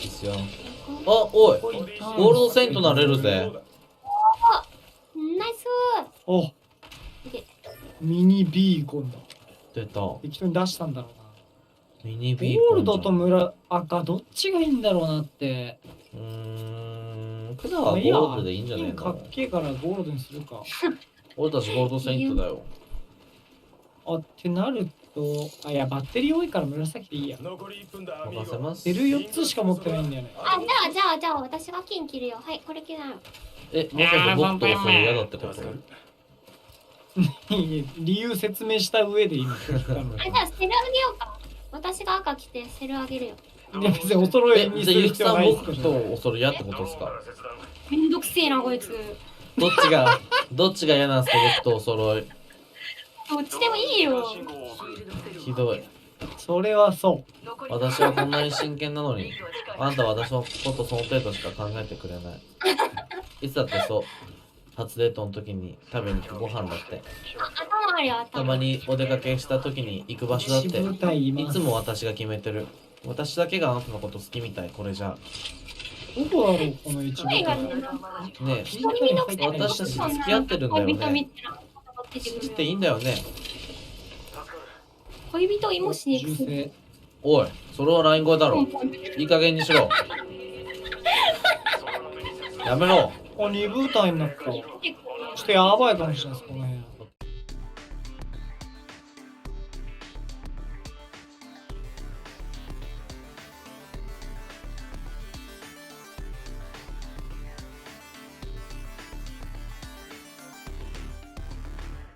ですよ。あ、おい、ゴールドセイントなれるぜ。ナイスお、ー。ミニビーコンだ。出た。適当に出したんだろうな。ミニビーコン。ゴールドと村赤どっちがいいんだろうなって。クナはゴールドでいいんじゃねえかっの？けえからゴールドにするか。俺たちゴールドセイントだよ。あ、ってなると、あ、いや、バッテリー多いから紫でいいや。任せます。セル4つしか持ってないんだよね。あ、じゃあ、私が金切るよ。はい、これ切るよ。え、もしかして僕とそれ嫌だってこと？理由説明した上でいいの。あ、じゃあ、セルあげようか。私が赤着て、セルあげるよ。いや、別にお揃いえ、にすじゃあゆきさんる必要はない僕とそれ嫌ってことですか？めんどくせえな、こいつ。どっちが嫌なんですか？僕とお揃い。どっちでもいいよ。ひどい。それはそう。私はこんなに真剣なのに、あんたは私のことその程度しか考えてくれない。いつだってそう。初デートの時に食べに行くご飯だって。頭あるよ、頭。たまにお出かけした時に行く場所だって。舞台いつも私が決めてる。私だけがあなたのこと好きみたい、これじゃ。どこだろう、この一部声がね、ねえ、一人身のくせに私たち付き合ってるんだよね。恋人みたいなこと出てくる信じていいんだよね。恋人いもしねえくせに。銃声。おい、それは LINE 声だろ。いい加減にしろ。やめろ。あ、二部隊になった。ちょっとやばいかもしれないです、この辺。